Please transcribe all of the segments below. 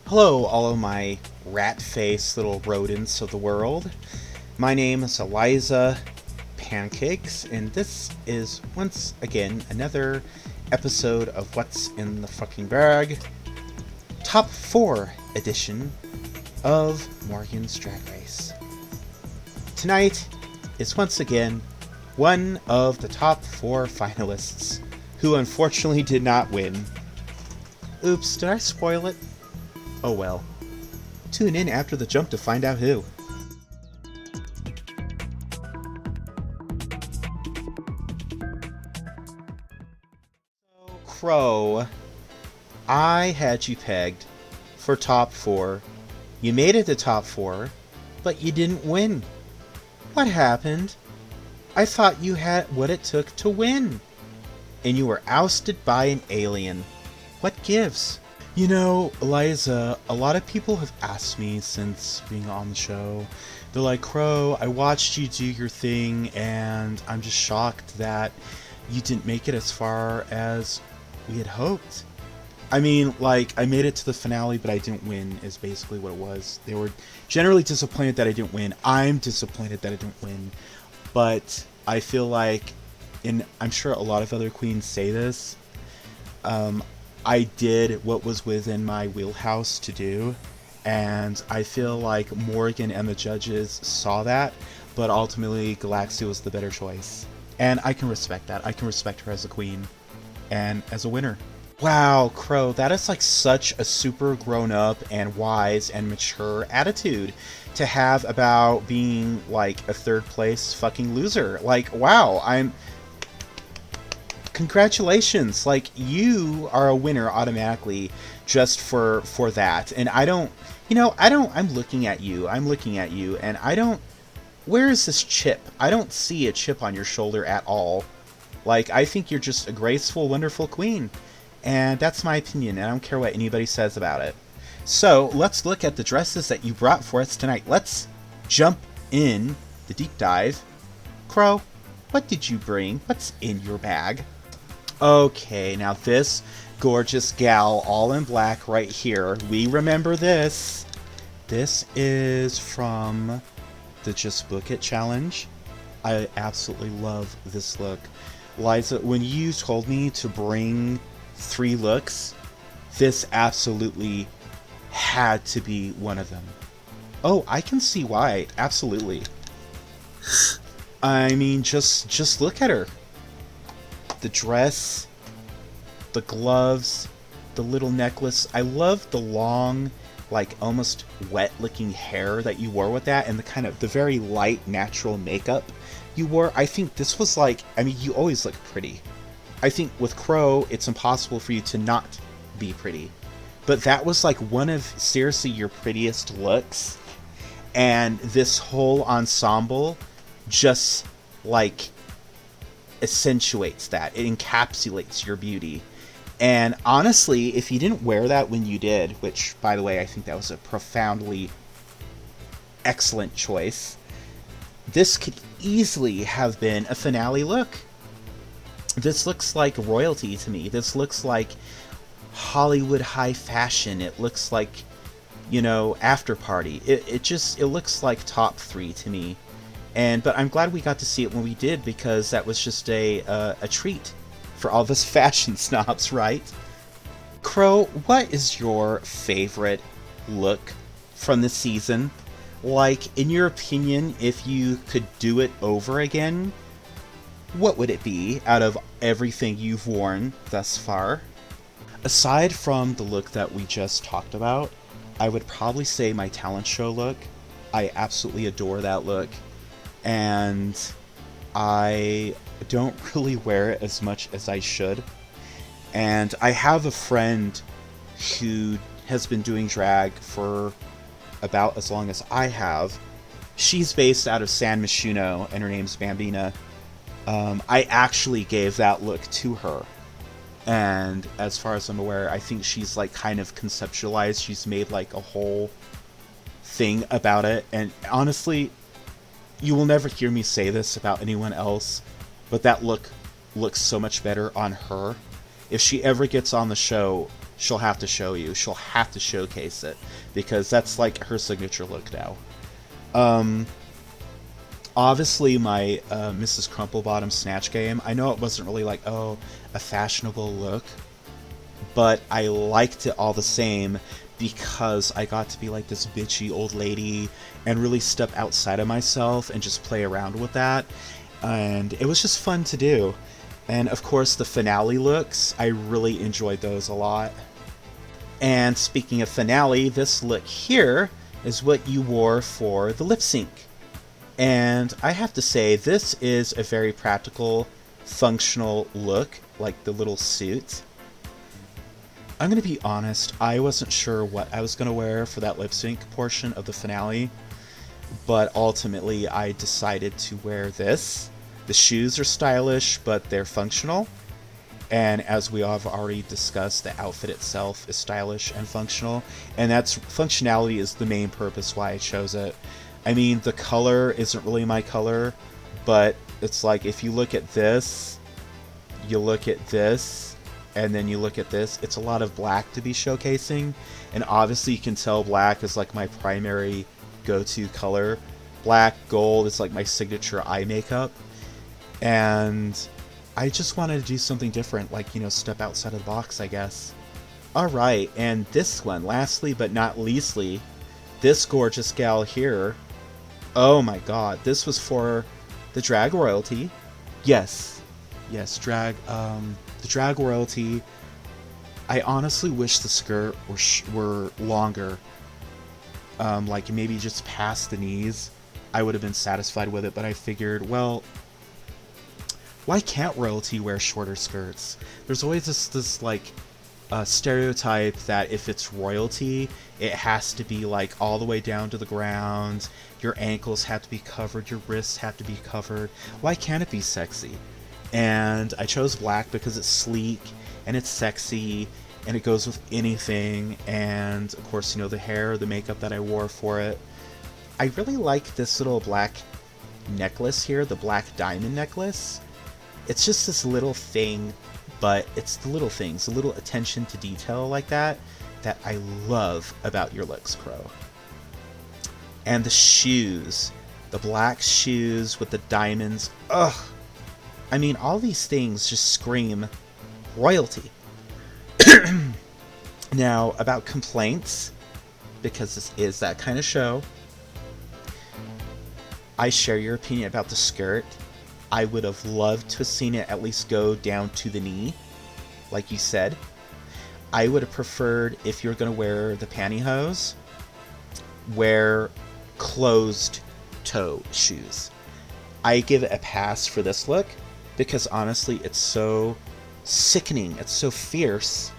Hello, all of my rat-faced little rodents of the world. My name is Eliza Pancakes, and this is once again another episode of What's in the Fucking Bag, Top 4 edition of Morgan's Drag Race. Tonight is once again one of the top 4 finalists who unfortunately did not win. Oops, did I spoil it? Oh well. Tune in after the jump to find out who. So, Crow, I had you pegged for top 4. You made it to top 4, but you didn't win. What happened? I thought you had what it took to win. And you were ousted by an alien. What gives? You know, Eliza, a lot of people have asked me since being on the show. They're like, Crow, I watched you do your thing, and I'm just shocked that you didn't make it as far as we had hoped. I mean, like, I made it to the finale, but I didn't win, is basically what it was. They were generally disappointed that I didn't win. I'm disappointed that I didn't win. But I feel like, and I'm sure a lot of other queens say this, I did what was within my wheelhouse to do, and I feel like Morgan and the judges saw that, but ultimately Galaxia was the better choice. And I can respect that. I can respect her as a queen and as a winner. Wow, Crow, that is like such a super grown up and wise and mature attitude to have about being like a third place fucking loser. Like, wow, congratulations, like, you are a winner automatically just for that. And I'm looking at you, and where is this chip? I don't see a chip on your shoulder at all. Like, I think you're just a graceful, wonderful queen. And that's my opinion, and I don't care what anybody says about it. So, let's look at the dresses that you brought for us tonight. Let's jump in the deep dive. Crow, what did you bring? What's in your bag? Okay, now this gorgeous gal, all in black right here, we remember this. This is from the Just Book It challenge. I absolutely love this look. Liza, when you told me to bring 3 looks, this absolutely had to be one of them. Oh, I can see why. Absolutely. I mean, just look at her. The dress, the gloves, the little necklace. I love the long, like almost wet looking hair that you wore with that, and the very light natural makeup you wore. I think this was like, I mean, you always look pretty. I think with Crow, it's impossible for you to not be pretty. But that was like one of, seriously, your prettiest looks. And this whole ensemble just like accentuates that. It encapsulates your beauty. And honestly, if you didn't wear that when you did, which, by the way, I think that was a profoundly excellent choice, this could easily have been a finale look. This looks like royalty to me. This looks like Hollywood high fashion. It looks like, after party. It looks like top 3 to me. But I'm glad we got to see it when we did, because that was just a treat for all of us fashion snobs, right? Crow, what is your favorite look from the season? Like, in your opinion, if you could do it over again, what would it be out of everything you've worn thus far? Aside from the look that we just talked about, I would probably say my talent show look. I absolutely adore that look. And I don't really wear it as much as I should. And I have a friend who has been doing drag for about as long as I have. She's based out of San Myshuno, and her name's Bambina. I actually gave that look to her. And as far as I'm aware, I think she's like kind of conceptualized. She's made like a whole thing about it. And honestly, you will never hear me say this about anyone else, but that look looks so much better on her. If she ever gets on the show, she'll have to show you. She'll have to showcase it, because that's like her signature look now. Obviously, my Mrs. Crumplebottom Snatch Game, I know it wasn't really like, oh, a fashionable look, but I liked it all the same, because I got to be like this bitchy old lady and really step outside of myself and just play around with that. And it was just fun to do. And of course, the finale looks, I really enjoyed those a lot. And speaking of finale, this look here is what you wore for the lip sync. And I have to say, this is a very practical, functional look, like the little suit. I'm going to be honest, I wasn't sure what I was going to wear for that lip sync portion of the finale, but ultimately I decided to wear this. The shoes are stylish, but they're functional. And as we have already discussed, the outfit itself is stylish and functional. And that's functionality is the main purpose why I chose it. I mean, the color isn't really my color, but it's like if you look at this, you look at this, and then you look at this, it's a lot of black to be showcasing. And obviously you can tell black is like my primary go-to color. Black, gold is like my signature eye makeup. And I just wanted to do something different, like, you know, step outside of the box, I guess. Alright, and this one, lastly but not leastly, this gorgeous gal here. Oh my god, this was for the drag royalty. Yes, drag, the drag royalty. I honestly wish the skirt were longer. Like maybe just past the knees. I would have been satisfied with it, but I figured, well, why can't royalty wear shorter skirts? There's always this like stereotype that if it's royalty, it has to be like all the way down to the ground. Your ankles have to be covered. Your wrists have to be covered. Why can't it be sexy? And I chose black because it's sleek and it's sexy and it goes with anything. And of course, you know, the hair, the makeup that I wore for it. I really like this little black necklace here, the black diamond necklace. It's just this little thing, but it's the little things, the little attention to detail like that I love about your looks, Crow. And the shoes, the black shoes with the diamonds, ugh. I mean, all these things just scream royalty. Now, about complaints, because this is that kind of show, I share your opinion about the skirt. I would have loved to have seen it at least go down to the knee, like you said. I would have preferred, if you're going to wear the pantyhose, wear closed toe shoes. I give it a pass for this look, because honestly, it's so sickening, it's so fierce,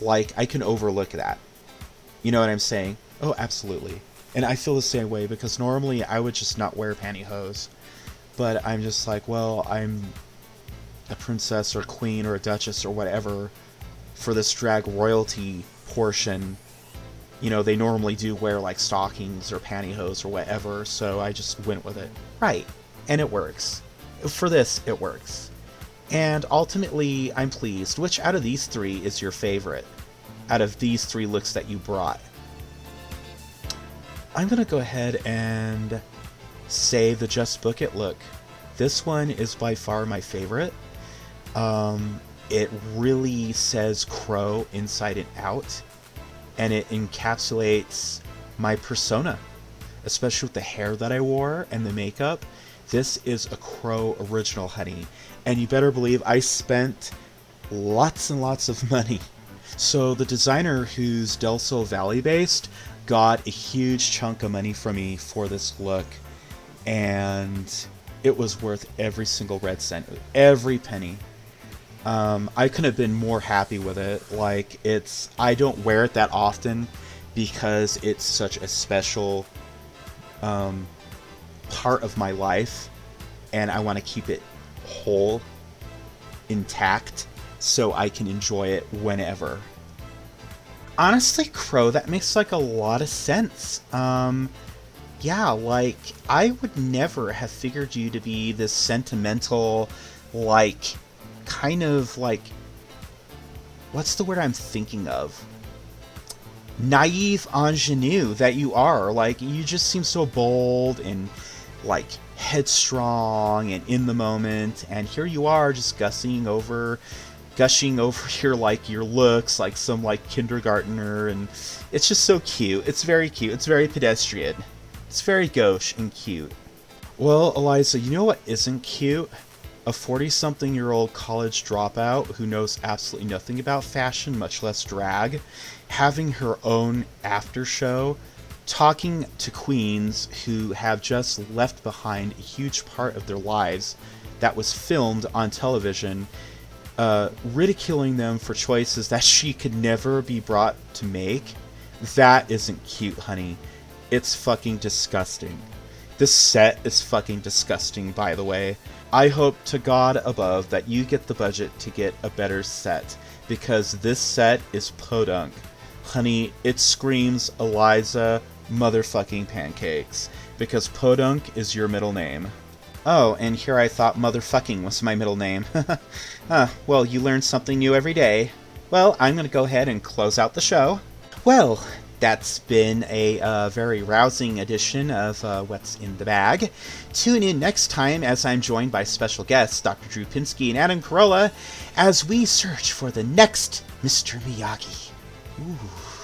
like I can overlook that. You know what I'm saying? Oh, absolutely. And I feel the same way, because normally I would just not wear pantyhose. But I'm just like, well, I'm a princess or queen or a duchess or whatever for this drag royalty portion. You know, they normally do wear like stockings or pantyhose or whatever, so I just went with it. Right. And it works. For this, it works. And ultimately, I'm pleased. Which out of these three is your favorite? Out of these three looks that you brought? I'm going to go ahead and say the Just Book It look. This one is by far my favorite. It really says Crow inside and out, and it encapsulates my persona, especially with the hair that I wore and the makeup. This is a Crow original, honey, and you better believe I spent lots and lots of money. So the designer, who's Del Sol Valley based, got a huge chunk of money from me for this look, and it was worth every single red cent, every penny. I couldn't have been more happy with it. Like, I don't wear it that often because it's such a special part of my life, and I want to keep it whole, intact, so I can enjoy it whenever. Honestly, Crow, that makes like a lot of sense. Yeah, like, I would never have figured you to be this sentimental, like, kind of like what's the word I'm thinking of? Naive ingenue that you are. Like, you just seem so bold and, like, headstrong and in the moment, and here you are just gushing over your, like, your looks like some, like, kindergartner, and it's just so cute. It's very cute. It's very pedestrian. It's very gauche and cute. Well, Eliza, you know what isn't cute? A 40-something-year-old college dropout who knows absolutely nothing about fashion, much less drag, having her own after show, talking to queens who have just left behind a huge part of their lives that was filmed on television, ridiculing them for choices that she could never be brought to make. That isn't cute, honey. It's fucking disgusting. This set is fucking disgusting, by the way. I hope to God above that you get the budget to get a better set, because this set is podunk. Honey, it screams Eliza motherfucking Pancakes, because podunk is your middle name. Oh, and here I thought motherfucking was my middle name. Well, you learn something new every day. Well, I'm gonna go ahead and close out the show. Well, that's been a very rousing edition of What's in the Bag. Tune in next time as I'm joined by special guests Dr. Drew Pinsky and Adam Carolla as we search for the next Mr. Miyagi. Ooh.